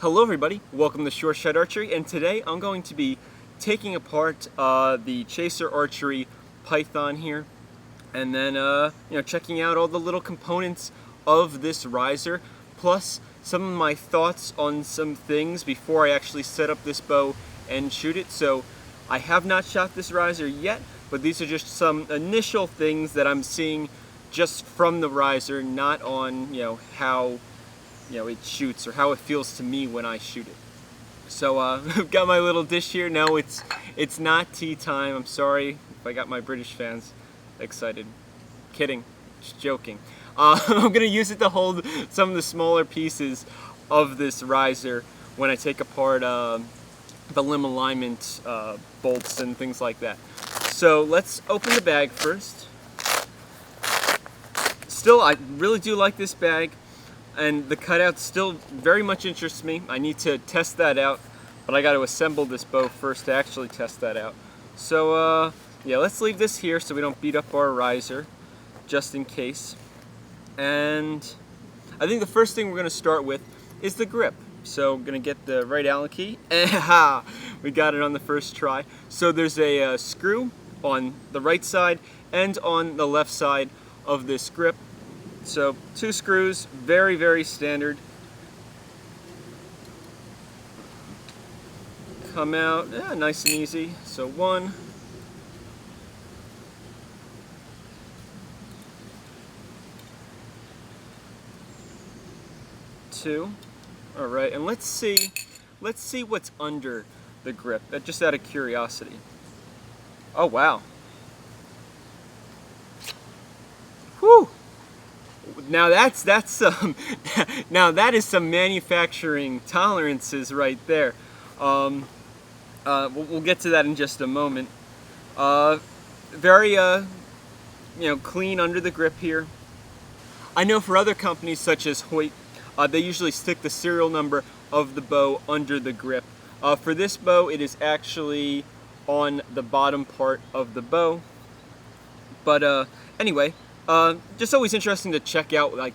Hello everybody, welcome to Short Shot Archery, and today I'm going to be taking apart the Chaser Archery Python here, and then checking out all the little components of this riser, plus some of my thoughts on some things before I actually set up this bow and shoot it. So I have not shot this riser yet, but these are just some initial things that I'm seeing just from the riser, not on how it shoots or how it feels to me when I shoot it. So I've got my little dish here. No, it's not tea time. I'm sorry if I got my British fans excited. Kidding, just joking. I'm gonna use it to hold some of the smaller pieces of this riser when I take apart the limb alignment bolts and things like that. So let's open the bag first. Still, I really do like this bag, and the cutout still very much interests me. I need to test that out, but I got to assemble this bow first to actually test that out. So yeah, let's leave this here so we don't beat up our riser, just in case. And I think the first thing we're going to start with is the grip. So I'm going to get the right Allen key. We got it on the first try. So there's a screw on the right side and on the left side of this grip. So 2 screws, very, very standard. Come out, nice and easy. So 1, 2. All right, and let's see what's under the grip. Just out of curiosity. Oh wow. Whew. Now that's some now that is some manufacturing tolerances right there. We'll get to that in just a moment. Very clean under the grip here. I know for other companies such as Hoyt, they usually stick the serial number of the bow under the grip. For this bow, it is actually on the bottom part of the bow. But anyway. Just always interesting to check out like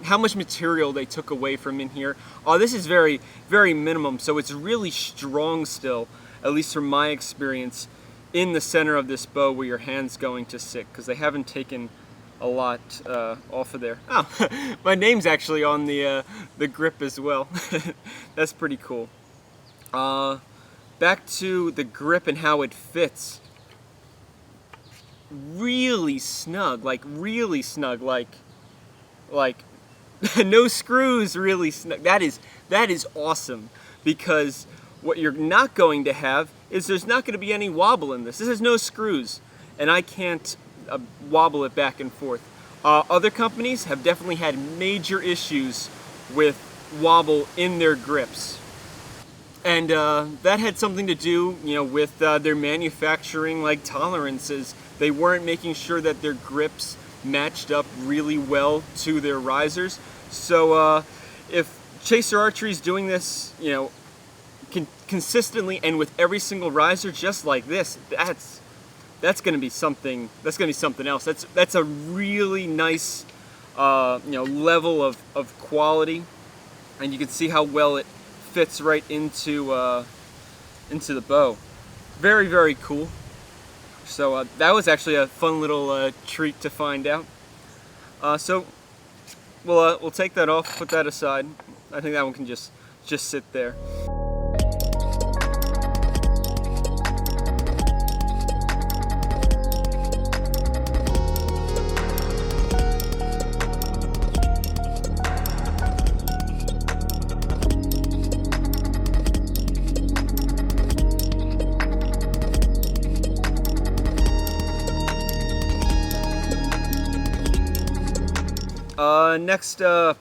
how much material they took away from in here. This is very, very minimum, so it's really strong still, at least from my experience, in the center of this bow where your hand's going to sit, because they haven't taken a lot off of there. Oh, my name's actually on the grip as well. That's pretty cool. Back to the grip and how it fits. Really snug, like no screws, really snug. That is awesome, because what you're not going to have is there's not going to be any wobble in this. This has no screws, and I can't wobble it back and forth. Other companies have definitely had major issues with wobble in their grips. And that had something to do, with their manufacturing tolerances. They weren't making sure that their grips matched up really well to their risers. So if Chaser Archery is doing this, consistently and with every single riser, just like this, that's going to be something. That's going to be something else. That's a really nice, level of quality, and you can see how well it fits right into the bow. Very, very cool. So that was actually a fun little treat to find out. So we'll take that off, put that aside. I think that one can just sit there. Next up,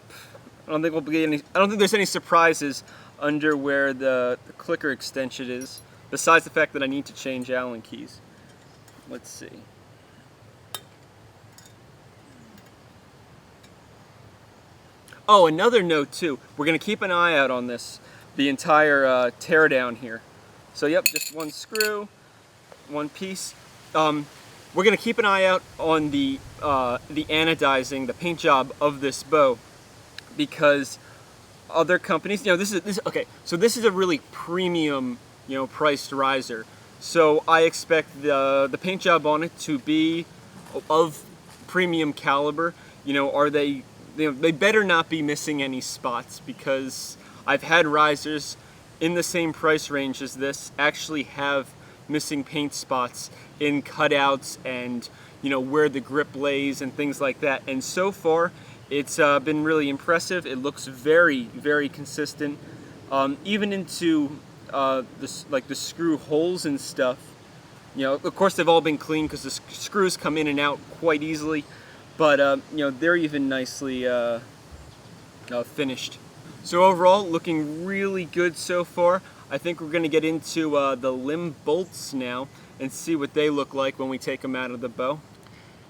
I don't think there's any surprises under where the clicker extension is, besides the fact that I need to change Allen keys. Let's see. Oh, another note too. We're gonna keep an eye out on this, the entire teardown here. So yep, just 1 screw, 1 piece. We're going to keep an eye out on the anodizing, the paint job of this bow, because other companies, okay, so this is a really premium, priced riser. So I expect the paint job on it to be of premium caliber. They better not be missing any spots, because I've had risers in the same price range as this actually have missing paint spots in cutouts and where the grip lays and things like that. And so far, it's been really impressive. It looks very, very consistent, even into the screw holes and stuff. Of course they've all been cleaned because the screws come in and out quite easily, but they're even nicely finished. So overall, looking really good so far. I think we're going to get into the limb bolts now and see what they look like when we take them out of the bow.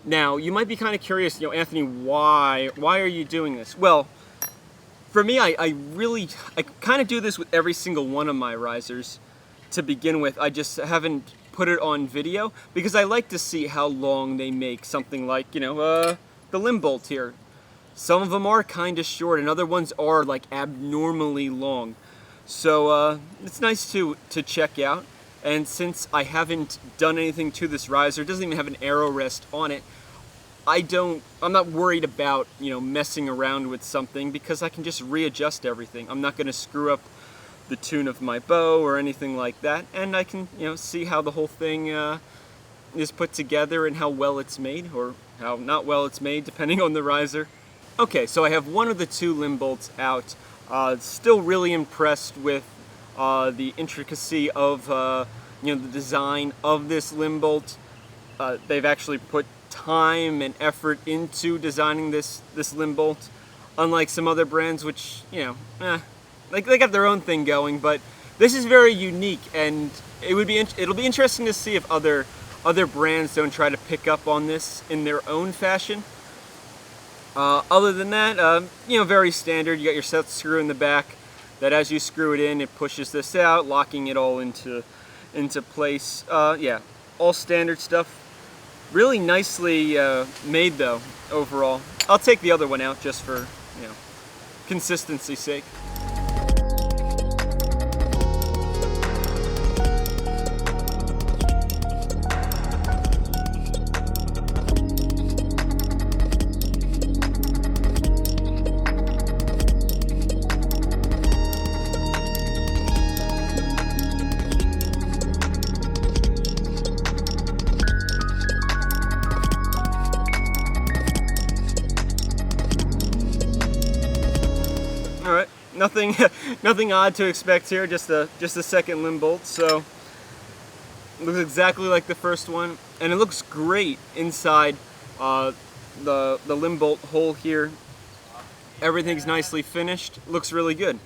Now, you might be kind of curious, Anthony, why are you doing this? Well, for me, I kind of do this with every single one of my risers to begin with. I just haven't put it on video because I like to see how long they make something like, the limb bolt here. Some of them are kind of short and other ones are like abnormally long. So it's nice to check out. And since I haven't done anything to this riser, it doesn't even have an arrow rest on it, I'm not worried about, messing around with something because I can just readjust everything. I'm not going to screw up the tune of my bow or anything like that, and I can, see how the whole thing is put together and how well it's made, or how not well it's made, depending on the riser. Okay, so I have one of the two limb bolts out. Still really impressed with the intricacy of the design of this limb bolt. They've actually put time and effort into designing this limb bolt, unlike some other brands which they got their own thing going, but this is very unique, and it'll be interesting to see if other brands don't try to pick up on this in their own fashion. Other than that, very standard. You got your set screw in the back that as you screw it in, it pushes this out, locking it all into place. Yeah, all standard stuff. Really nicely made though, overall. I'll take the other one out just for, consistency's sake. Alright, nothing odd to expect here, just a second limb bolt. So it looks exactly like the first one, and it looks great inside the limb bolt hole here. Everything's nicely finished, looks really good.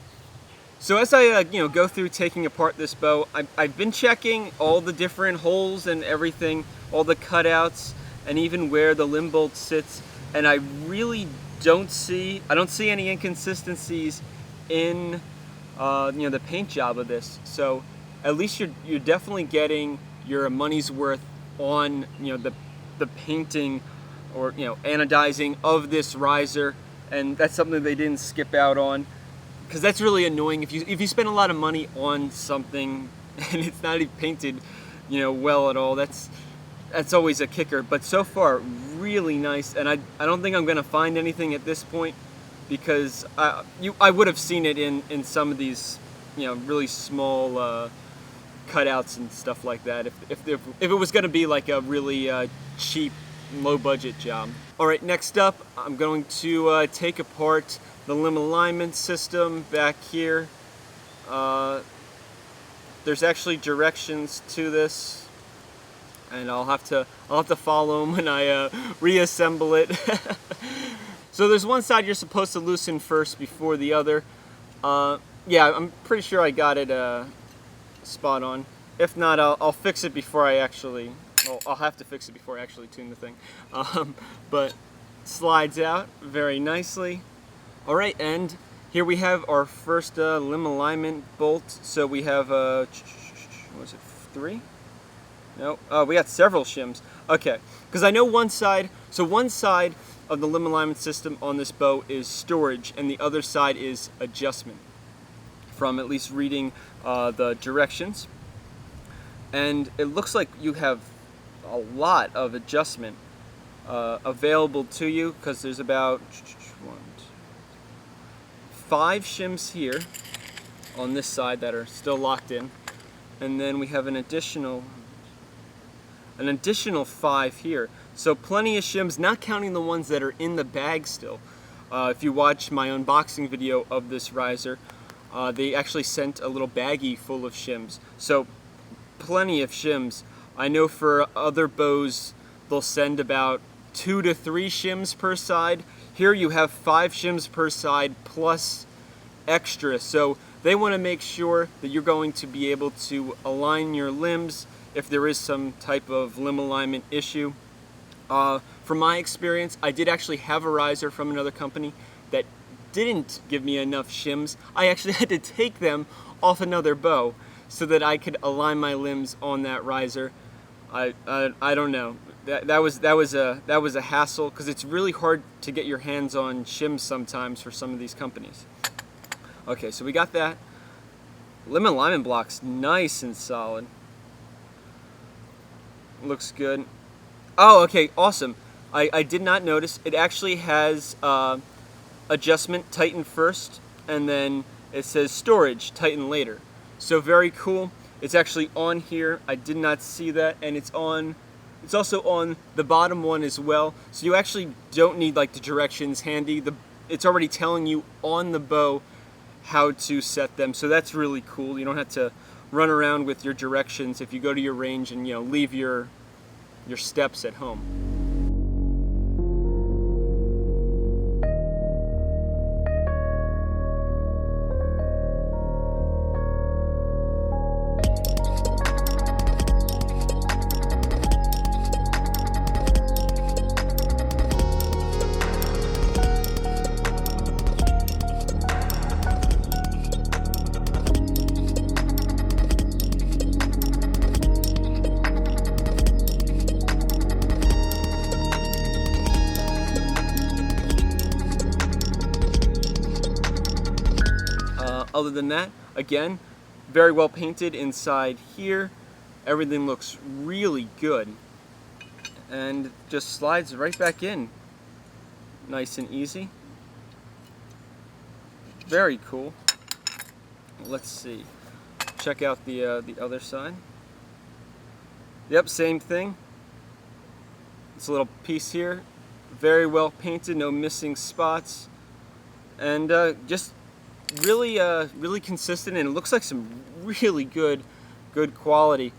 So as I go through taking apart this bow, I've been checking all the different holes and everything, all the cutouts, and even where the limb bolt sits, and I really don't see any inconsistencies in the paint job of this. So at least you're definitely getting your money's worth on the painting or anodizing of this riser, and that's something they didn't skip out on, because that's really annoying if you spend a lot of money on something and it's not even painted well at all. That's always a kicker. But so far, really nice, and I don't think I'm gonna find anything at this point, because I would have seen it in some of these really small cutouts and stuff like that if it was gonna be like a really cheap, low budget job. Alright, next up I'm going to take apart the limb alignment system back here. There's actually directions to this, and I'll have to follow them when I reassemble it. So there's one side you're supposed to loosen first before the other. Yeah, I'm pretty sure I got it spot on. If not, I'll fix it before I actually. Well, I'll have to fix it before I actually tune the thing. But slides out very nicely. All right, and here we have our first limb alignment bolt. So we have what was it, 3? No, we got several shims. Okay, because I know one side. So one side of the limb alignment system on this bow is storage, and the other side is adjustment, from at least reading the directions. And it looks like you have a lot of adjustment available to you, because there's about 5 shims here on this side that are still locked in, and then we have an additional 5 here. So plenty of shims, not counting the ones that are in the bag still. If you watch my unboxing video of this riser, they actually sent a little baggie full of shims. So plenty of shims. I know for other bows they'll send about 2 to 3 shims per side. Here you have 5 shims per side plus extra. So they want to make sure that you're going to be able to align your limbs if there is some type of limb alignment issue. From my experience, I did actually have a riser from another company that didn't give me enough shims. I actually had to take them off another bow so that I could align my limbs on that riser. I don't know. That was a hassle, because it's really hard to get your hands on shims sometimes for some of these companies. Okay, so we got that. Limb alignment block's nice and solid. Looks good. Oh, okay, awesome. I did not notice. It actually has adjustment, tighten first, and then it says storage, tighten later. So very cool. It's actually on here. I did not see that, and it's also on the bottom one as well. So you actually don't need like the directions handy. It's already telling you on the bow how to set them. So that's really cool. You don't have to run around with your directions if you go to your range and leave your steps at home. Other than that, again, very well painted inside here. Everything looks really good. And just slides right back in. Nice and easy. Very cool. Let's see. Check out the other side. Yep, same thing. It's a little piece here. Very well painted, no missing spots. And just really consistent, and it looks like some really good quality.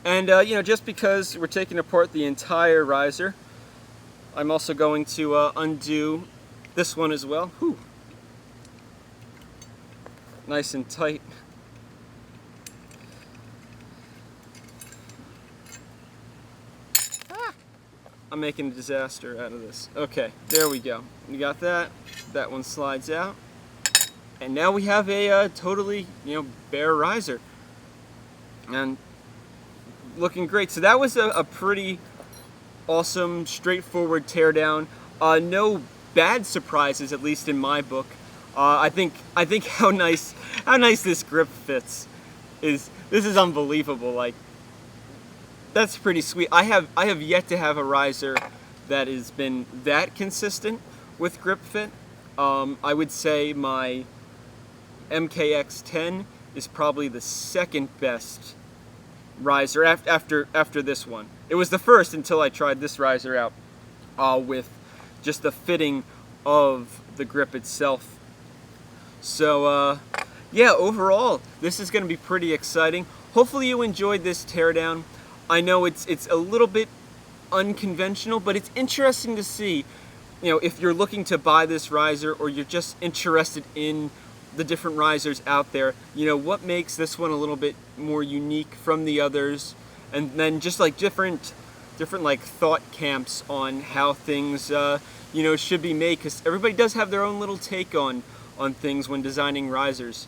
And just because we're taking apart the entire riser, I'm also going to undo this one as well. Whew. Nice and tight. I'm making a disaster out of this. Okay, there we go. We got that. That one slides out. And now we have a totally, bare riser. And looking great. So that was a pretty awesome, straightforward teardown. No bad surprises, at least in my book. I think how nice this grip fits this is unbelievable. Like, that's pretty sweet. I have yet to have a riser that has been that consistent with grip fit. I would say my MKX10 is probably the second best riser after this one. It was the first until I tried this riser out with just the fitting of the grip itself. So yeah, overall this is going to be pretty exciting. Hopefully you enjoyed this teardown. I know it's a little bit unconventional, but it's interesting to see, if you're looking to buy this riser, or you're just interested in the different risers out there, what makes this one a little bit more unique from the others, and then just like different like thought camps on how things you know, should be made, because everybody does have their own little take on things when designing risers.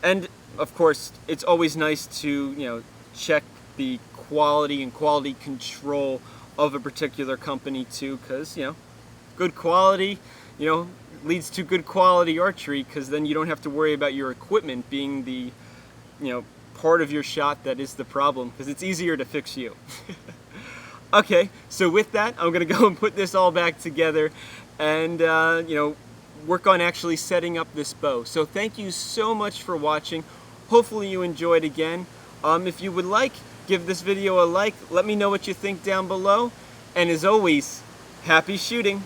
And of course, it's always nice to, you know, check the quality and quality control of a particular company too, because, you know, good quality, you know, leads to good quality archery, because then you don't have to worry about your equipment being the, you know, part of your shot that is the problem, because it's easier to fix you. Okay, so with that, I'm gonna go and put this all back together and you know, work on actually setting up this bow. So thank you so much for watching. Hopefully you enjoyed again. If you would like, give this video a like. Let me know what you think down below. And as always, happy shooting!